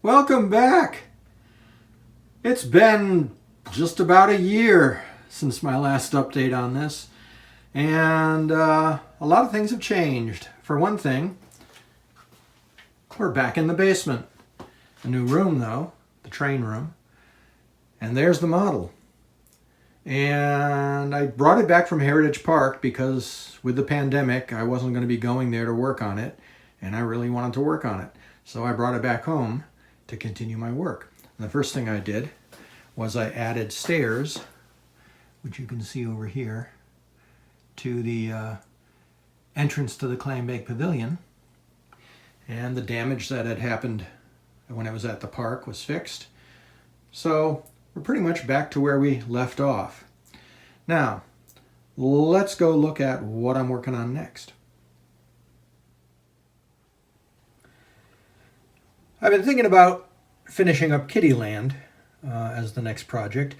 Welcome back. It's been just about a year since my last update on this, and a lot of things have changed. For one thing, we're back in the basement. A new room, though, the train room, and there's the model. And I brought it back from Heritage Park because with the pandemic, I wasn't going to be going there to work on it, and I really wanted to work on it. So I brought it back home to continue my work. And the first thing I did was I added stairs, which you can see over here, to the entrance to the Clam Bake Pavilion. And the damage that had happened when I was at the park was fixed. So we're pretty much back to where we left off. Now, let's go look at what I'm working on next. I've been thinking about finishing up Kiddieland as the next project,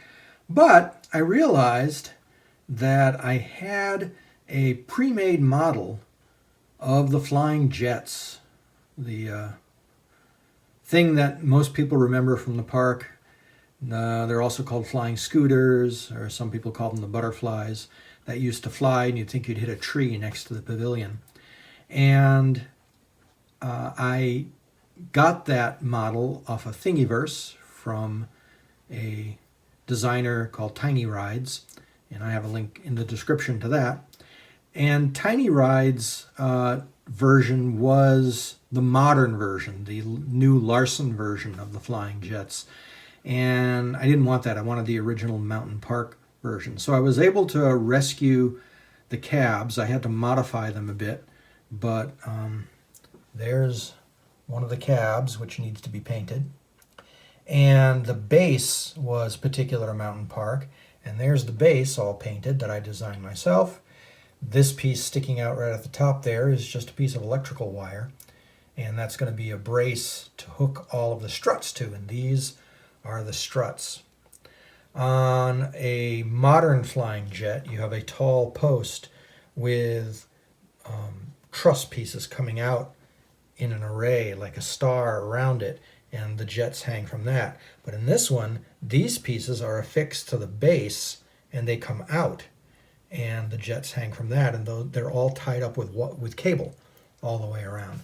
but I realized that I had a pre-made model of the flying jets, the thing that most people remember from the park. They're also called flying scooters, or some people call them the butterflies, that used to fly and you'd think you'd hit a tree next to the pavilion. And I got that model off of Thingiverse from a designer called Tiny Rides, and I have a link in the description to that. And Tiny Rides version was the modern version, the new Larson version of the flying jets. And I didn't want that. I wanted the original Mountain Park version. So I was able to rescue the cabs. I had to modify them a bit, but there's one of the cabs, which needs to be painted. And the base was particular to Mountain Park. And there's the base all painted that I designed myself. This piece sticking out right at the top there is just a piece of electrical wire. And that's going to be a brace to hook all of the struts to. And these are the struts. On a modern flying jet, you have a tall post with truss pieces coming out in an array, like a star around it, and the jets hang from that. But in this one, these pieces are affixed to the base, and they come out, and the jets hang from that, and they're all tied up with cable all the way around.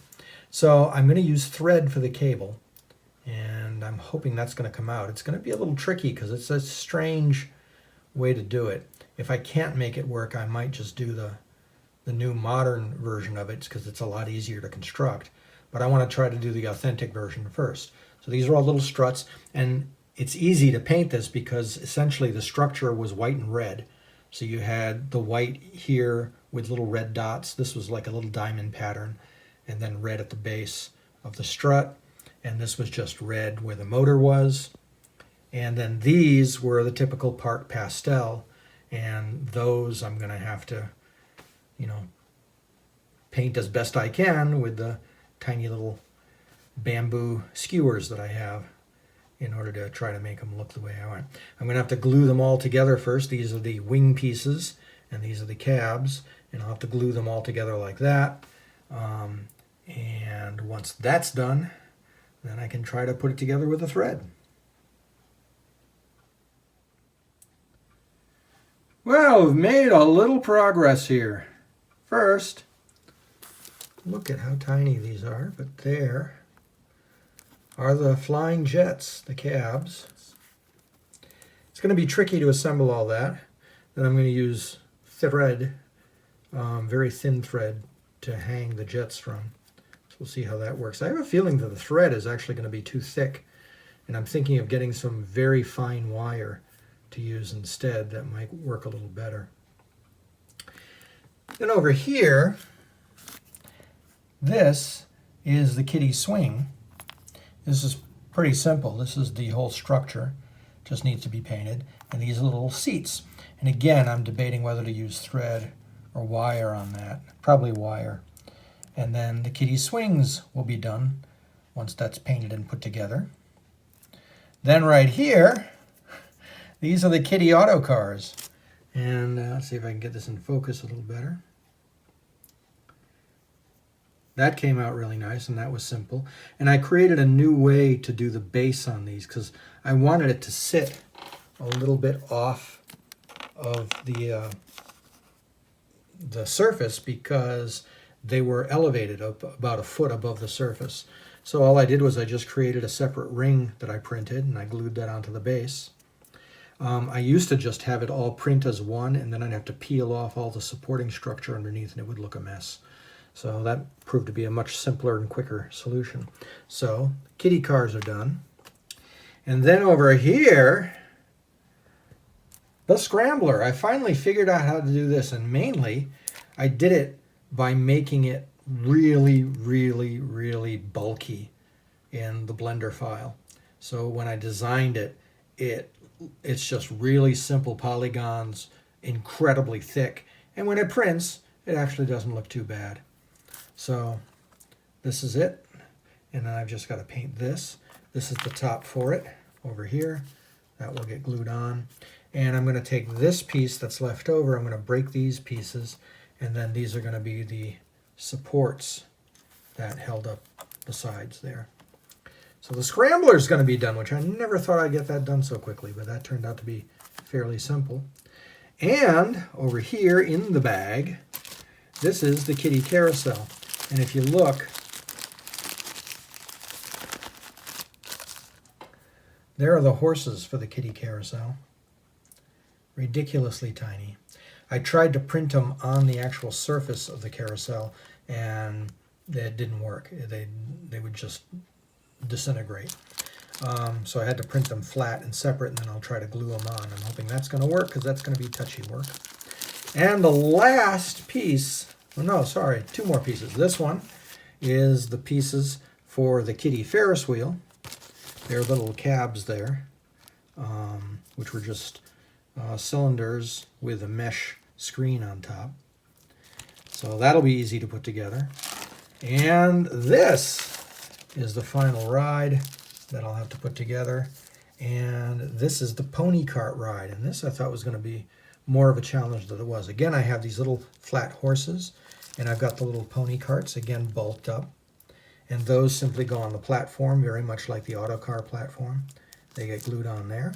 So I'm going to use thread for the cable, and I'm hoping that's going to come out. It's going to be a little tricky because it's a strange way to do it. If I can't make it work, I might just do the new modern version of it because it's a lot easier to construct. But I want to try to do the authentic version first. So these are all little struts, and it's easy to paint this because essentially the structure was white and red. So you had the white here with little red dots. This was like a little diamond pattern, and then red at the base of the strut. And this was just red where the motor was. And then these were the typical park pastel, and those I'm going to have to, paint as best I can with the tiny little bamboo skewers that I have in order to try to make them look the way I want. I'm going to have to glue them all together first. These are the wing pieces, and these are the cabs, and I'll have to glue them all together like that. And once that's done, then I can try to put it together with a thread. Well, we've made a little progress here. First, look at how tiny these are, but there are the flying jets, the cabs. It's going to be tricky to assemble all that. Then I'm going to use thread, very thin thread, to hang the jets from. So we'll see how that works. I have a feeling that the thread is actually going to be too thick, and I'm thinking of getting some very fine wire to use instead. That might work a little better. Then over here, this is the kiddie swing. This is pretty simple. This is the whole structure. Just needs to be painted. And these are little seats. And again, I'm debating whether to use thread or wire on that. Probably wire. And then the kiddie swings will be done once that's painted and put together. Then right here, these are the kiddie auto cars. And let's see if I can get this in focus a little better. that came out really nice, and that was simple. And I created a new way to do the base on these because I wanted it to sit a little bit off of the surface because they were elevated up about a foot above the surface. So all I did was I just created a separate ring that I printed, and I glued that onto the base. I used to just have it all print as one, and then I'd have to peel off all the supporting structure underneath, and it would look a mess. So that proved to be a much simpler and quicker solution. So kitty cars are done. And then over here, the scrambler. I finally figured out how to do this, and mainly I did it by making it really, really, really bulky in the Blender file. So when I designed it, it's just really simple polygons, incredibly thick, and when it prints, it actually doesn't look too bad. So this is it, and then I've just got to paint this. This is the top for it over here. That will get glued on. And I'm going to take this piece that's left over, I'm going to break these pieces, and then these are going to be the supports that held up the sides there. So the scrambler is going to be done, which I never thought I'd get that done so quickly, but that turned out to be fairly simple. And over here in the bag, this is the kitty carousel. And if you look, there are the horses for the kitty carousel. Ridiculously tiny. I tried to print them on the actual surface of the carousel, and it didn't work. They would just disintegrate. So I had to print them flat and separate, and then I'll try to glue them on. I'm hoping that's going to work because that's going to be touchy work. And the last piece, well, no, sorry, two more pieces. This one is the pieces for the kitty Ferris wheel. They're little cabs there, which were just cylinders with a mesh screen on top. So that'll be easy to put together. And this is the final ride that I'll have to put together. And this is the pony cart ride. And this I thought was going to be more of a challenge than it was. Again, I have these little flat horses, and I've got the little pony carts, again, bulked up. And those simply go on the platform, very much like the autocar platform. They get glued on there.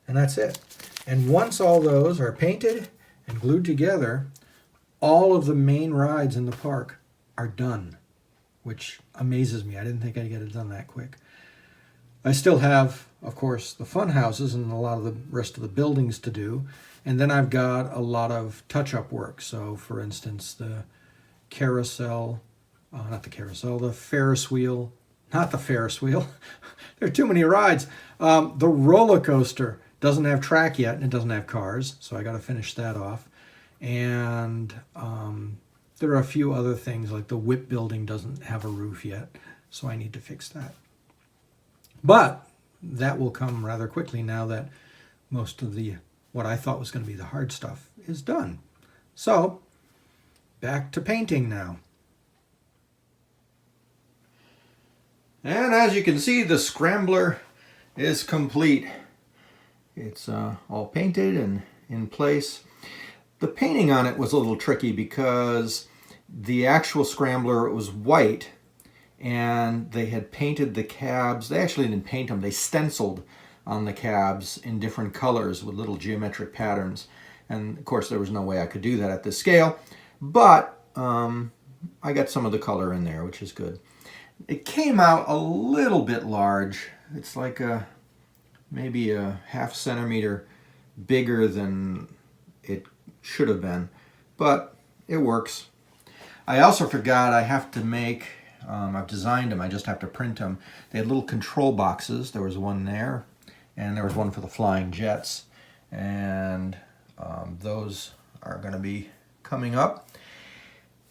And that's it. And once all those are painted and glued together, all of the main rides in the park are done, which amazes me. I didn't think I'd get it done that quick. I still have, of course, the fun houses and a lot of the rest of the buildings to do. And then I've got a lot of touch-up work. So, for instance, the carousel, the Ferris wheel, not the Ferris wheel. There are too many rides. The roller coaster doesn't have track yet, and it doesn't have cars, so I got to finish that off. And there are a few other things, like the whip building doesn't have a roof yet, so I need to fix that. But that will come rather quickly now that most of what I thought was going to be the hard stuff is done. So, back to painting now. And as you can see, the scrambler is complete. It's all painted and in place. The painting on it was a little tricky because the actual scrambler was white, and they had painted the cabs. They actually didn't paint them, they stenciled on the cabs in different colors with little geometric patterns. And of course there was no way I could do that at this scale, but I got some of the color in there, which is good. It came out a little bit large. It's like maybe a ½ centimeter bigger than it should have been, but it works. I also forgot I have to make, I've designed them, I just have to print them. They had little control boxes. There was one there, and there was one for the flying jets, and those are going to be coming up.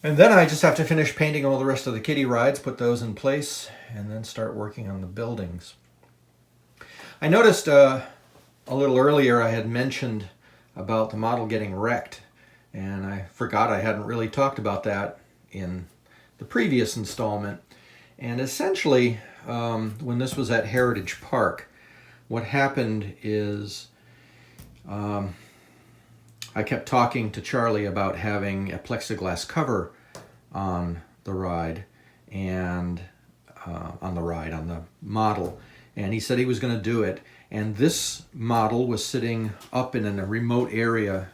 And then I just have to finish painting all the rest of the kiddie rides, put those in place, and then start working on the buildings. I noticed a little earlier I had mentioned about the model getting wrecked, and I forgot I hadn't really talked about that in the previous installment. And essentially, when this was at Heritage Park, what happened is I kept talking to Charlie about having a plexiglass cover on the ride and on the model, and he said he was going to do it. And this model was sitting up in a remote area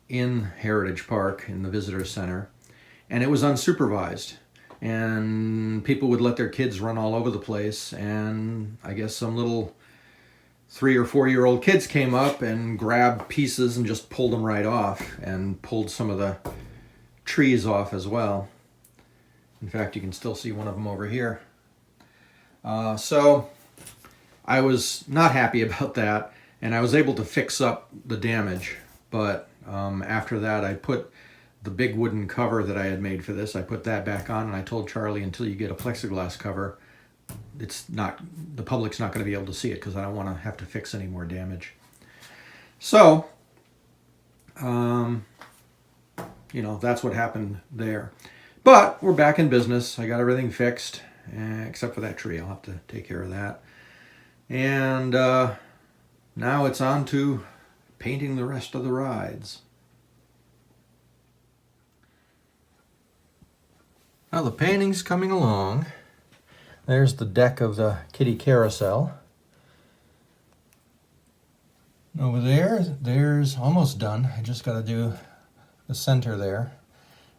in Heritage Park in the visitor center, and it was unsupervised, and people would let their kids run all over the place, and I guess some little 3 or 4 year old kids came up and grabbed pieces and just pulled them right off, and pulled some of the trees off as well. In fact, you can still see one of them over here. So I was not happy about that, and I was able to fix up the damage, but after that I put the big wooden cover that I had made for this, I put that back on, and I told Charlie, until you get a plexiglass cover, the public's not going to be able to see it, because I don't want to have to fix any more damage. So, that's what happened there. But we're back in business. I got everything fixed, except for that tree. I'll have to take care of that. And now it's on to painting the rest of the rides. Now the painting's coming along. There's the deck of the kiddie carousel. Over there's almost done. I just got to do the center there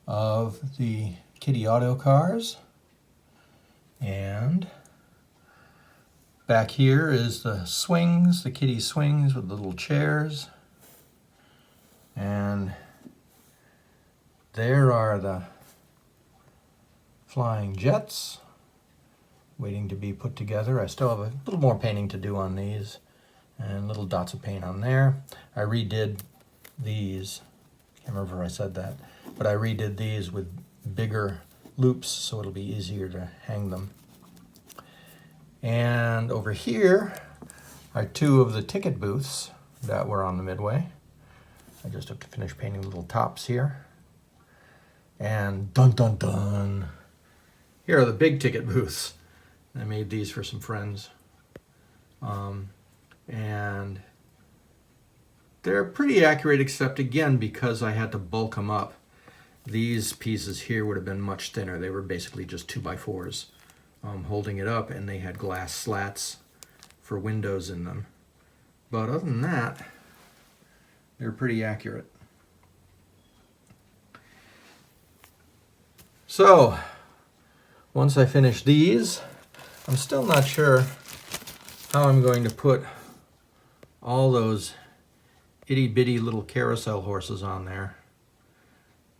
of the kiddie auto cars. And back here is the swings, the kiddie swings with the little chairs. And there are the flying jets waiting to be put together. I still have a little more painting to do on these, and little dots of paint on there. I redid these. Can't remember if I said that, but I redid these with bigger loops so it'll be easier to hang them. And over here are 2 of the ticket booths that were on the Midway. I just have to finish painting the little tops here. And dun dun dun, here are the big ticket booths. I made these for some friends. And they're pretty accurate, except again, because I had to bulk them up. These pieces here would have been much thinner. They were basically just 2x4s holding it up, and they had glass slats for windows in them. But other than that, they're pretty accurate. So, once I finish these, I'm still not sure how I'm going to put all those itty-bitty little carousel horses on there.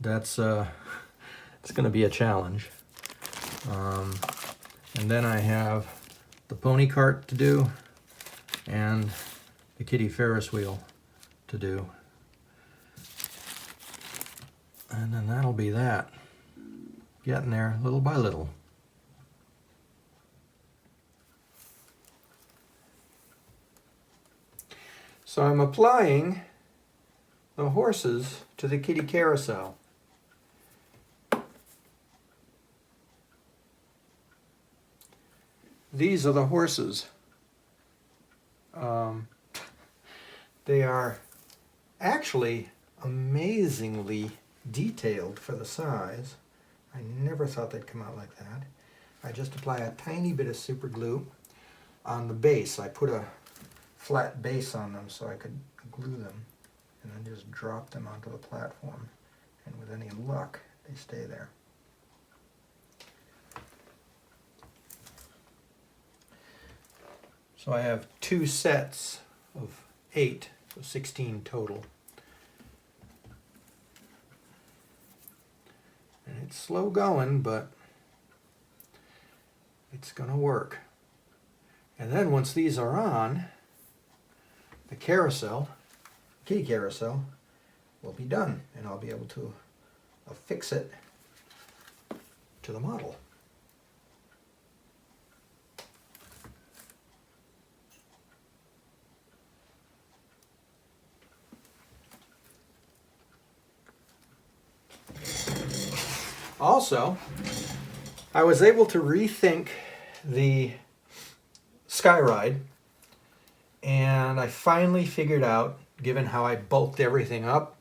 That's it's going to be a challenge. And then I have the pony cart to do and the kiddie Ferris wheel to do. And then that'll be that. Getting there little by little. So I'm applying the horses to the kiddie carousel. These are the horses. They are actually amazingly detailed for the size. I never thought they'd come out like that. I just apply a tiny bit of super glue on the base. I put a flat base on them so I could glue them, and then just drop them onto the platform. And with any luck, they stay there. So I have 2 sets of 8, so 16 total. And it's slow going, but it's gonna work. And then once these are on, the carousel, kiddie carousel, will be done, and I'll be able to affix it to the model. Also, I was able to rethink the Skyride, and I finally figured out, given how I bulked everything up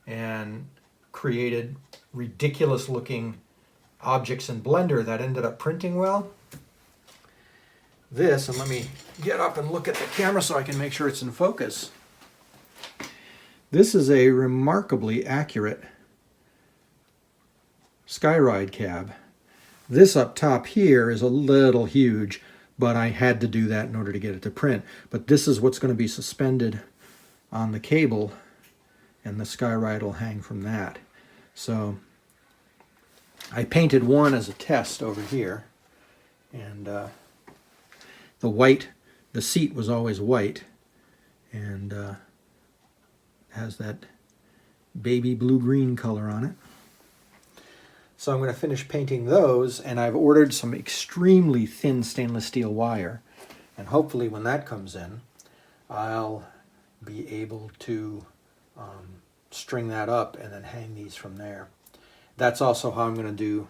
and created ridiculous looking objects in Blender that ended up printing well. This, and let me get up and look at the camera so I can make sure it's in focus. This is a remarkably accurate Skyride Cab. This up top here is a little huge, but I had to do that in order to get it to print. But this is what's going to be suspended on the cable, and the Skyride will hang from that. So I painted one as a test over here, and the seat was always white, and has that baby blue-green color on it. So I'm going to finish painting those, and I've ordered some extremely thin stainless steel wire, and hopefully when that comes in, I'll be able to string that up and then hang these from there. That's also how I'm going to do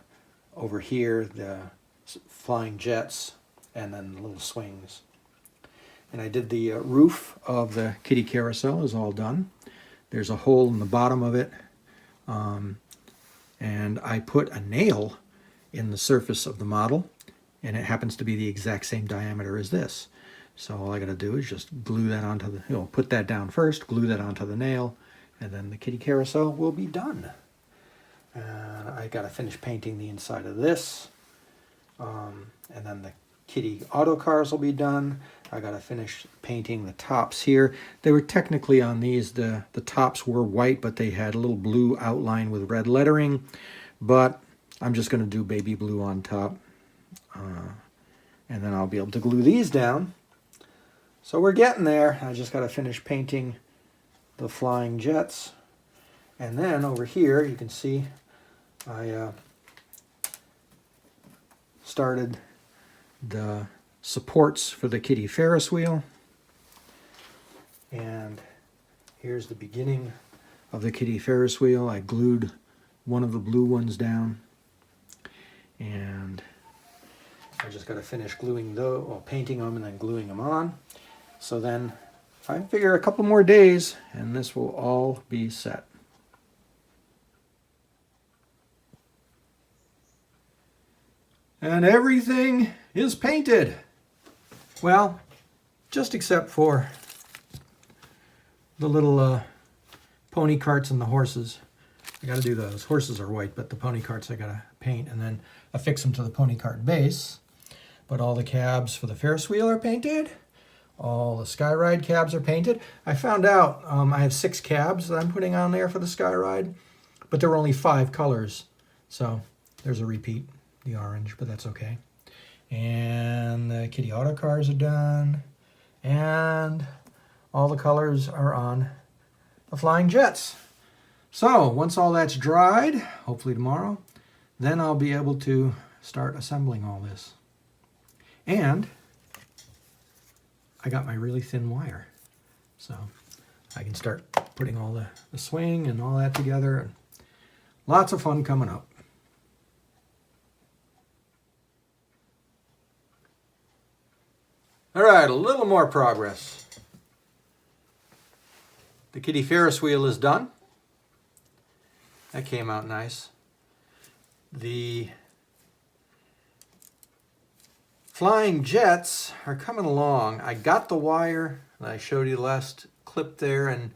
over here the flying jets and then the little swings. And I did the roof of the kiddie carousel is all done. There's a hole in the bottom of it. And I put a nail in the surface of the model, and it happens to be the exact same diameter as this. So all I got to do is just glue that onto the, put that down first, glue that onto the nail, and then the kiddie carousel will be done. And I got to finish painting the inside of this, and then the kiddie auto cars will be done. I got to finish painting the tops here. They were technically on these, the tops were white, but they had a little blue outline with red lettering. But I'm just going to do baby blue on top. And then I'll be able to glue these down. So we're getting there. I just got to finish painting the flying jets. And then over here, you can see I started the supports for the kiddie Ferris wheel, and here's the beginning of the kiddie Ferris wheel. I glued one of the blue ones down, and I just got to finish gluing those, well, painting them and then gluing them on. So then I figure a couple more days and this will all be set. And everything is painted. Well, just except for the little pony carts and the horses. I got to do those. Horses are white, but the pony carts I got to paint and then affix them to the pony cart base. But all the cabs for the Ferris wheel are painted. All the Skyride cabs are painted. I found out I have 6 cabs that I'm putting on there for the Skyride, but there were only 5 colors. So there's a repeat, the orange, but that's okay. And the kiddie auto cars are done. And all the colors are on the flying jets. So once all that's dried, hopefully tomorrow, then I'll be able to start assembling all this. And I got my really thin wire. So I can start putting all the swing and all that together. And lots of fun coming up. All right, a little more progress. The kiddie Ferris wheel is done. That came out nice. The flying jets are coming along. I got the wire that I showed you last clip there, and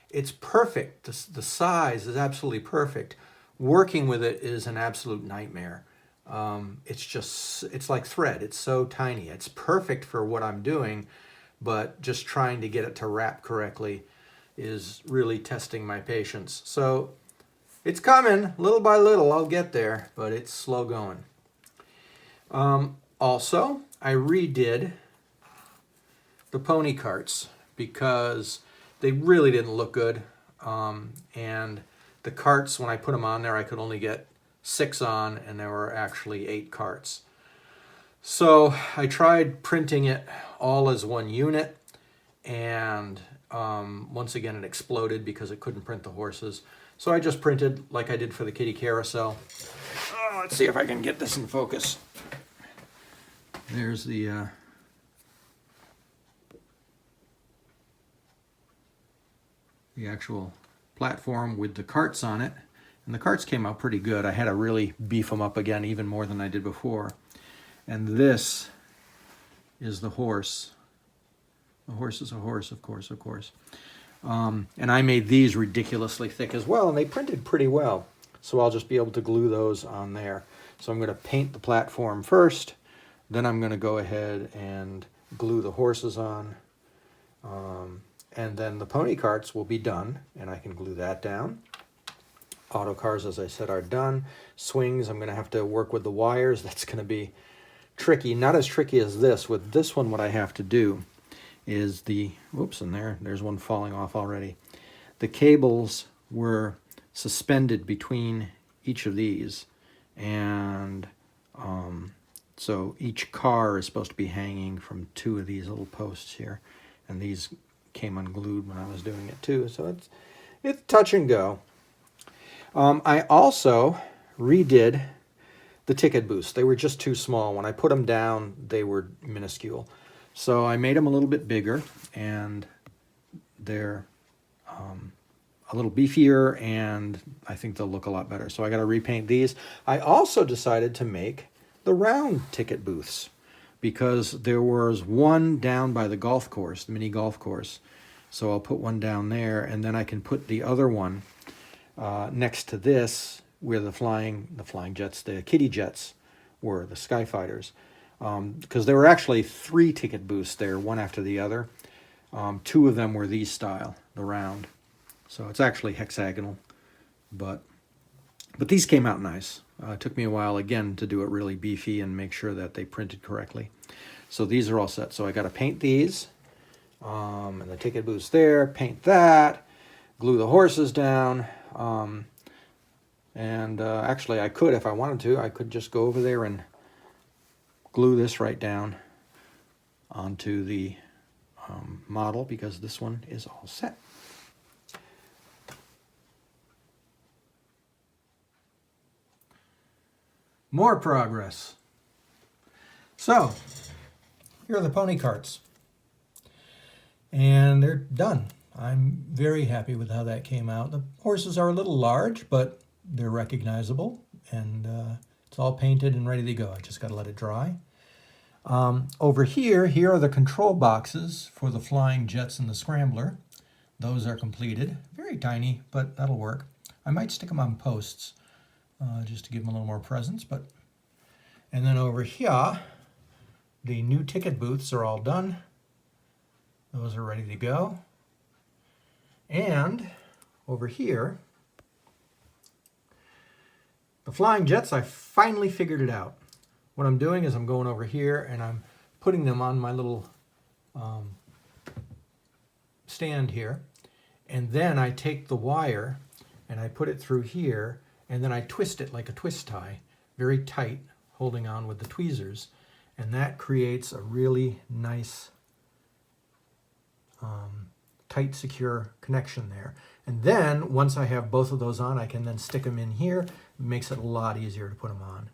it's perfect. The size is absolutely perfect. Working with it is an absolute nightmare. It's like thread. It's so tiny. It's perfect for what I'm doing, but just trying to get it to wrap correctly is really testing my patience. So it's coming little by little. I'll get there, but it's slow going. Also, I redid the pony carts because they really didn't look good. And the carts, when I put them on there, I could only get 6 on, and there were actually 8 carts. So I tried printing it all as one unit, and once again it exploded because it couldn't print the horses. So I just printed like I did for the kiddie carousel. Let's see if I can get this in focus. There's the actual platform with the carts on it. And the carts came out pretty good. I had to really beef them up again, even more than I did before. And this is the horse. The horse is a horse, of course, of course. And I made these ridiculously thick as well, and they printed pretty well. So I'll just be able to glue those on there. So I'm going to paint the platform first, then I'm going to go ahead and glue the horses on. And then the pony carts will be done, and I can glue that down. Auto cars, as I said, are done. Swings, I'm going to have to work with the wires. That's going to be tricky. Not as tricky as this. With this one, what I have to do is the, whoops, and there's one falling off already. The cables were suspended between each of these, and so each car is supposed to be hanging from two of these little posts here, and these came unglued when I was doing it too, so it's touch and go. I also redid the ticket booths. They were just too small. When I put them down, they were minuscule. So I made them a little bit bigger, and they're a little beefier, and I think they'll look a lot better. So I got to repaint these. I also decided to make the round ticket booths because there was one down by the golf course, the mini golf course. So I'll put one down there, and then I can put the other one next to this where the flying jets, the kiddie jets were, the Skyfighters. Because there were actually 3 ticket booths there, one after the other. 2 of them were these style, the round. So it's actually hexagonal, but these came out nice. It took me a while, again, to do it really beefy and make sure that they printed correctly. So these are all set. So I got to paint these, and the ticket booths there, paint that, glue the horses down, and actually I could, if I wanted to, I could just go over there and glue this right down onto the model, because this one is all set. More progress. So, here are the pony carts. And they're done. I'm very happy with how that came out. The horses are a little large, but they're recognizable. And it's all painted and ready to go. I just got to let it dry. Over here are the control boxes for the flying jets and the scrambler. Those are completed. Very tiny, but that'll work. I might stick them on posts just to give them a little more presence. And then over here, the new ticket booths are all done. Those are ready to go. And over here, the flying jets, I finally figured it out. What I'm doing is I'm going over here and I'm putting them on my little stand here. And then I take the wire and I put it through here, and then I twist it like a twist tie, very tight, holding on with the tweezers. And that creates a really nice, tight, secure connection there. And then once I have both of those on, I can then stick them in here. It makes it a lot easier to put them on.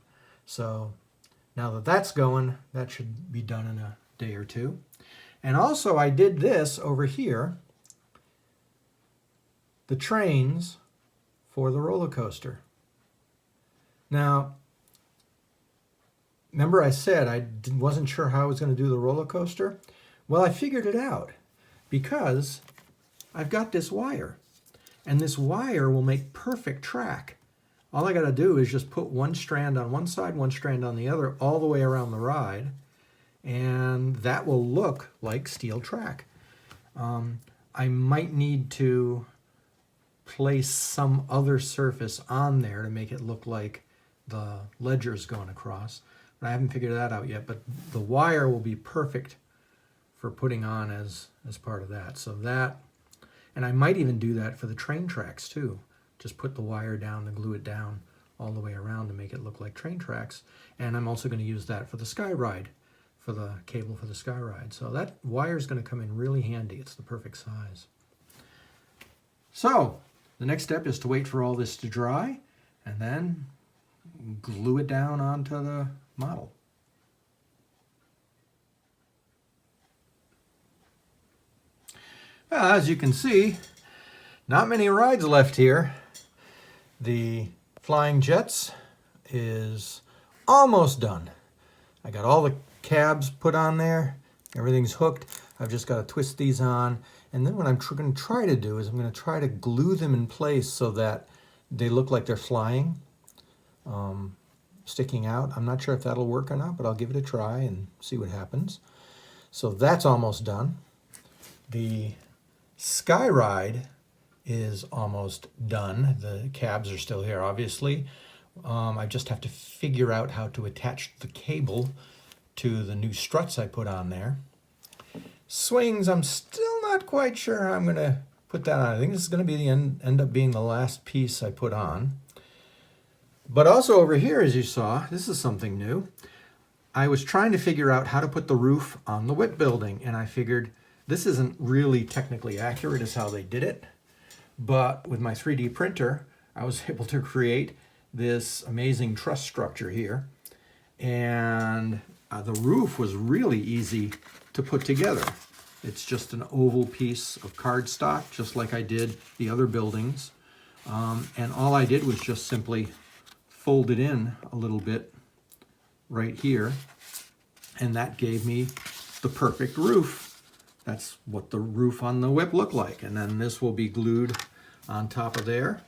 So now that that's going, that should be done in a day or two. And also I did this over here, the trains for the roller coaster. Now, remember I said I wasn't sure how I was going to do the roller coaster? Well, I figured it out because I've got this wire, and this wire will make perfect track. All I got to do is just put one strand on one side, one strand on the other, all the way around the ride, and that will look like steel track. I might need to place some other surface on there to make it look like the ledger's going across. But I haven't figured that out yet, but the wire will be perfect for putting on as part of that. So that, and I might even do that for the train tracks too. Just put the wire down and glue it down all the way around to make it look like train tracks. And I'm also going to use that for the Skyride, for the cable for the Skyride. So that wire is going to come in really handy. It's the perfect size. So the next step is to wait for all this to dry and then glue it down onto the model. Well, as you can see, not many rides left here. The flying jets is almost done. I got all the cabs put on there. Everything's hooked. I've just got to twist these on. And then what I'm going to try to do is I'm going to try to glue them in place so that they look like they're flying, sticking out. I'm not sure if that'll work or not, but I'll give it a try and see what happens. So that's almost done. The Skyride is almost done. The cabs are still here, obviously. I just have to figure out how to attach the cable to the new struts I put on there. Swings, I'm still not quite sure how I'm going to put that on. I think this is going to be the end up being the last piece I put on. But also over here, as you saw, this is something new. I was trying to figure out how to put the roof on the whip building, and I figured this isn't really technically accurate as how they did it. But with my 3D printer, I was able to create this amazing truss structure here. And the roof was really easy to put together. It's just an oval piece of cardstock, just like I did the other buildings. And all I did was just simply fold it in a little bit right here. And that gave me the perfect roof. That's what the roof on the whip looked like. And then this will be glued on top of there.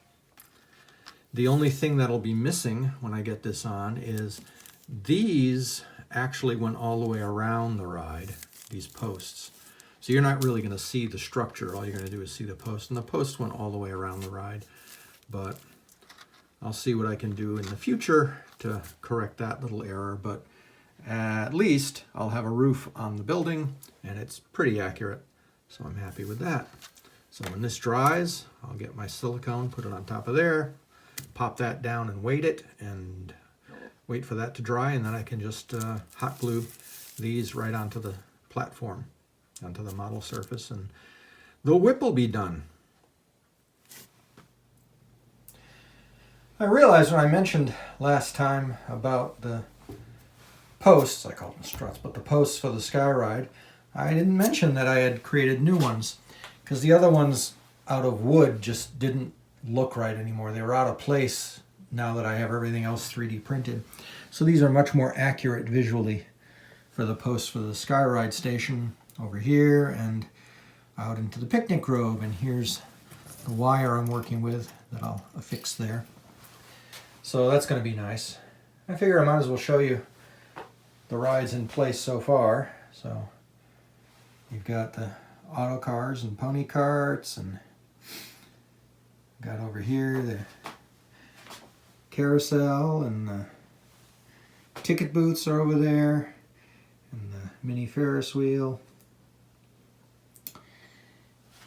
The only thing that'll be missing when I get this on is these actually went all the way around the ride, these posts. So you're not really going to see the structure. All you're going to do is see the post. And the post went all the way around the ride. But I'll see what I can do in the future to correct that little error. But at least I'll have a roof on the building, and it's pretty accurate. So I'm happy with that. So when this dries, I'll get my silicone, put it on top of there, pop that down and weight it, and wait for that to dry, and then I can just hot glue these right onto the platform, onto the model surface, and the whip will be done. I realized when I mentioned last time about the posts, I call them struts, but the posts for the Skyride, I didn't mention that I had created new ones, because the other ones out of wood just didn't look right anymore. They were out of place now that I have everything else 3D printed. So these are much more accurate visually for the posts for the Skyride station over here and out into the picnic grove. And here's the wire I'm working with that I'll affix there. So that's going to be nice. I figure I might as well show you the rides in place so far. So you've got the auto cars and pony carts, and got over here the carousel, and the ticket booths are over there, and the mini Ferris wheel.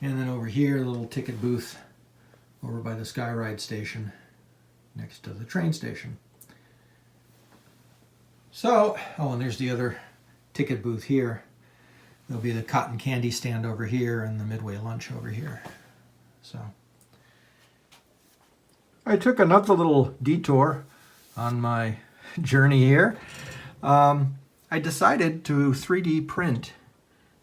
And then over here, a little ticket booth over by the Skyride station next to the train station. So, oh, and there's the other ticket booth here. There'll be the cotton candy stand over here and the Midway Lunch over here. So I took another little detour on my journey here. I decided to 3D print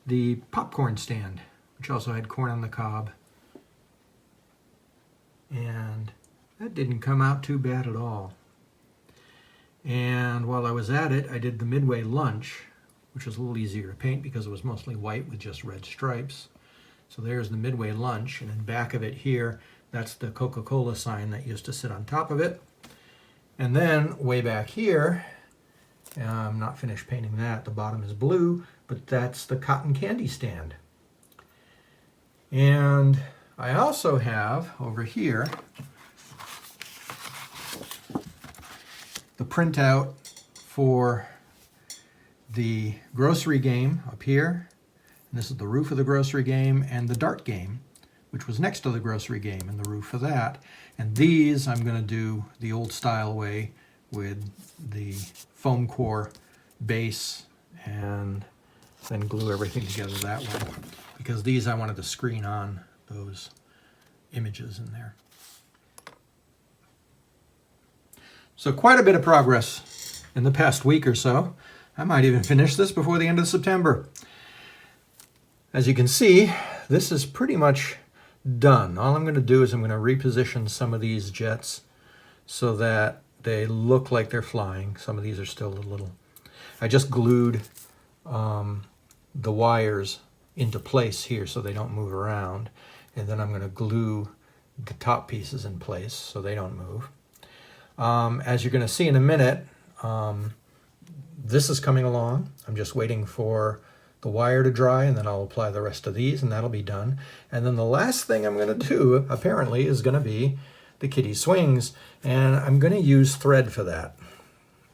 the popcorn stand, which also had corn on the cob. And that didn't come out too bad at all. And while I was at it, I did the Midway Lunch, which was a little easier to paint because it was mostly white with just red stripes. So there's the Midway Lunch, and in back of it here, that's the Coca-Cola sign that used to sit on top of it. And then way back here, I'm not finished painting that, the bottom is blue, but that's the cotton candy stand. And I also have over here the printout for the grocery game up here. And this is the roof of the grocery game, and the dart game, which was next to the grocery game, and the roof of that. And these I'm going to do the old style way with the foam core base and then glue everything together that way. Because these I wanted to screen on those images in there. So quite a bit of progress in the past week or so. I might even finish this before the end of September. As you can see, this is pretty much done. All I'm going to do is I'm going to reposition some of these jets so that they look like they're flying. Some of these are still a little. I just glued the wires into place here so they don't move around, and then I'm going to glue the top pieces in place so they don't move. As you're going to see in a minute, this is coming along. I'm just waiting for the wire to dry, and then I'll apply the rest of these, and that'll be done. And then the last thing I'm going to do, apparently, is going to be the kiddie swings, and I'm going to use thread for that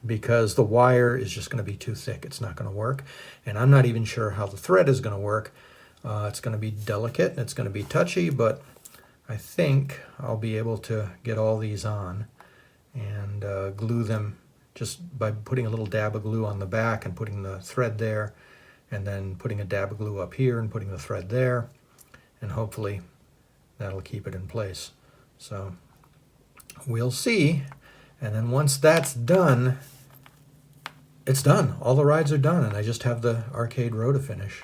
because the wire is just going to be too thick. It's not going to work, and I'm not even sure how the thread is going to work. It's going to be delicate, and it's going to be touchy, but I think I'll be able to get all these on and glue them just by putting a little dab of glue on the back and putting the thread there, and then putting a dab of glue up here and putting the thread there, and hopefully that'll keep it in place. So we'll see. And then once that's done, it's done. All the rides are done, and I just have the arcade row to finish.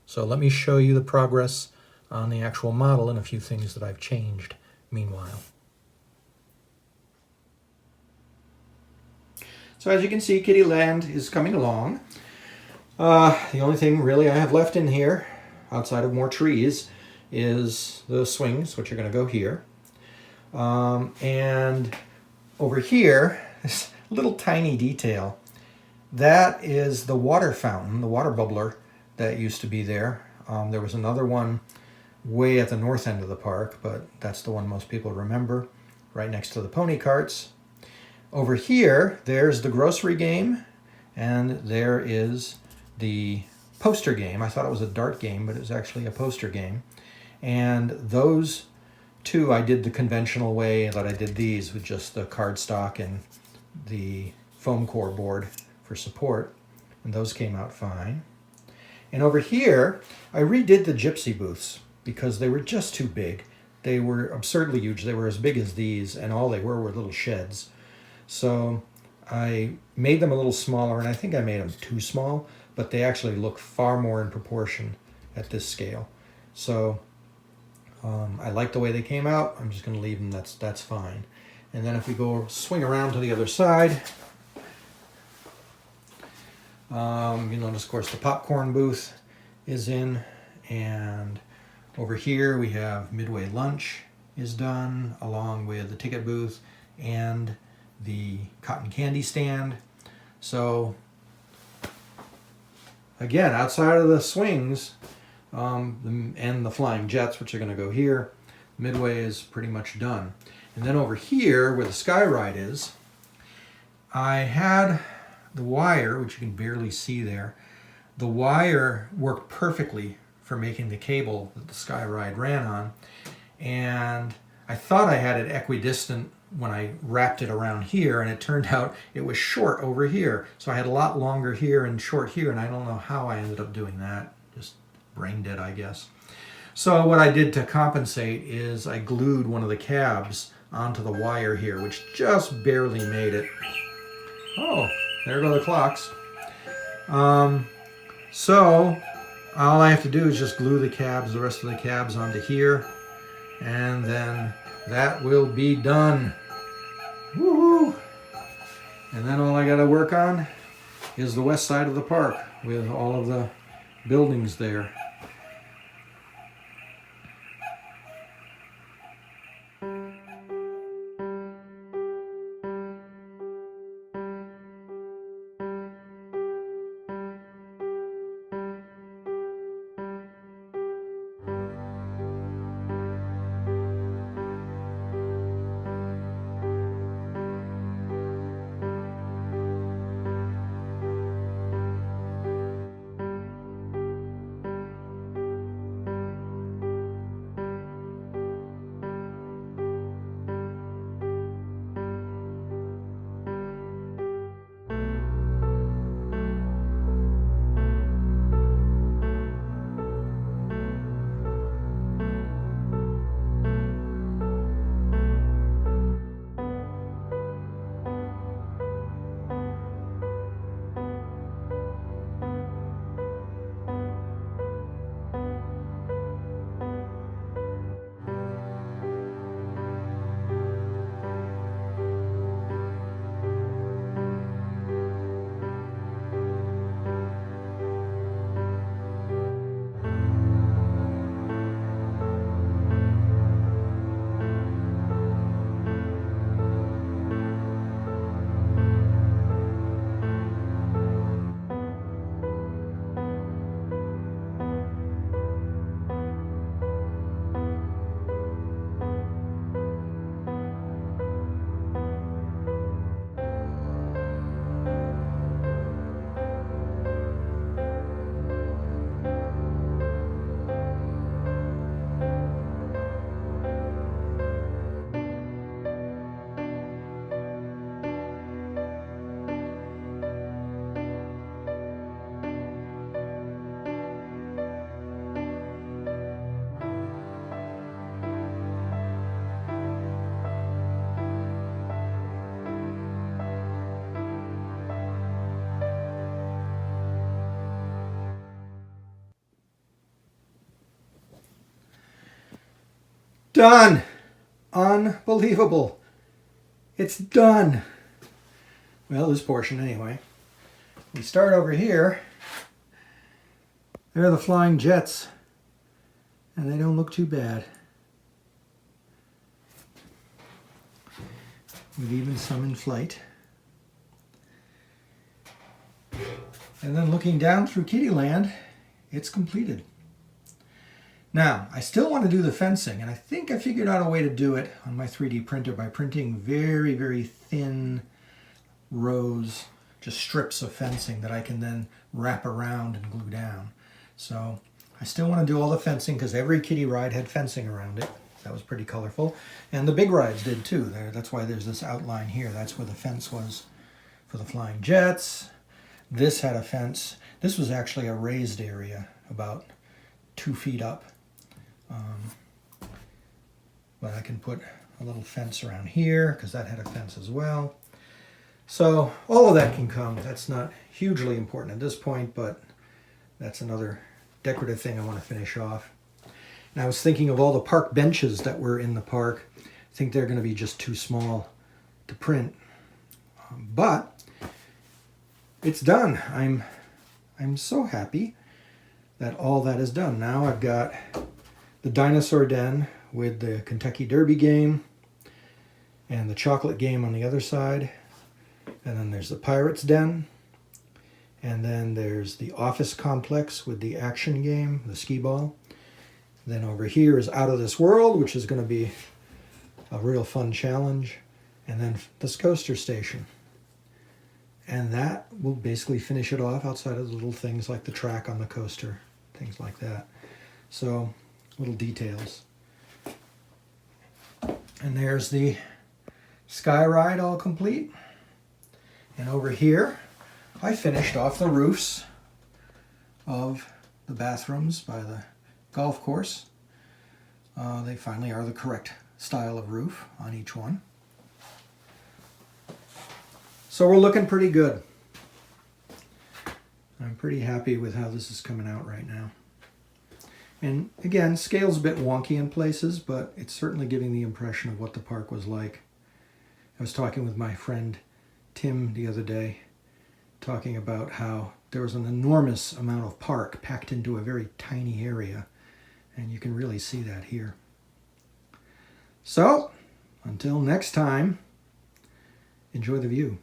So let me show you the progress on the actual model and a few things that I've changed meanwhile. So as you can see, Kiddieland is coming along. The only thing really I have left in here, outside of more trees, is the swings, which are going to go here. And over here, this little tiny detail, that is the water fountain, the water bubbler that used to be there. There was another one way at the north end of the park, but that's the one most people remember, right next to the pony carts. Over here, there's the grocery game, and there is the poster game. I thought it was a dart game, but it was actually a poster game. And those two I did the conventional way that I did these, with just the cardstock and the foam core board for support, and those came out fine. And over here, I redid the gypsy booths because they were just too big. They were absurdly huge. They were as big as these, and all they were little sheds. So I made them a little smaller, and I think I made them too small, but they actually look far more in proportion at this scale. So I like the way they came out. I'm just going to leave them. That's fine. And then if we go swing around to the other side, you notice, of course, the popcorn booth is in, and over here we have Midway Lunch is done, along with the ticket booth and the cotton candy stand. So again, outside of the swings and the flying jets, which are going to go here, Midway is pretty much done. And then over here where the Skyride is, I had the wire, which you can barely see there. The wire worked perfectly for making the cable that the Skyride ran on, and I thought I had it equidistant when I wrapped it around here, and it turned out it was short over here. So I had a lot longer here and short here, and I don't know how I ended up doing that. Just brain dead, I guess. So what I did to compensate is I glued one of the cabs onto the wire here, which just barely made it. Oh, there go the clocks. So all I have to do is just glue the cabs, the rest of the cabs, onto here, and then that will be done. Woohoo! And then all I got to work on is the west side of the park with all of the buildings there. Done. Unbelievable. It's done. Well, this portion anyway. We start over here. There are the flying jets. And they don't look too bad. With even some in flight. And then looking down through Kiddieland, it's completed. Now, I still want to do the fencing, and I think I figured out a way to do it on my 3D printer by printing very, very thin rows, just strips of fencing that I can then wrap around and glue down. So I still want to do all the fencing because every kiddie ride had fencing around it. That was pretty colorful. And the big rides did too. That's why there's this outline here. That's where the fence was for the flying jets. This had a fence. This was actually a raised area, about 2 feet up. But I can put a little fence around here because that had a fence as well. So all of that can come. That's not hugely important at this point, but that's another decorative thing I want to finish off. And I was thinking of all the park benches that were in the park. I think they're going to be just too small to print. But it's done. I'm so happy that all that is done. Now I've got the dinosaur den with the Kentucky Derby game and the chocolate game on the other side. And then there's the Pirates Den. And then there's the office complex with the action game, the skee ball. Then over here is Out of This World, which is going to be a real fun challenge. And then this coaster station. And that will basically finish it off outside of the little things like the track on the coaster, things like that. So, little details. And there's the Skyride all complete. And over here, I finished off the roofs of the bathrooms by the golf course. They finally are the correct style of roof on each one. So we're looking pretty good. I'm pretty happy with how this is coming out right now. And again, scale's a bit wonky in places, but it's certainly giving the impression of what the park was like. I was talking with my friend Tim the other day, talking about how there was an enormous amount of park packed into a very tiny area, and you can really see that here. So, until next time, enjoy the view.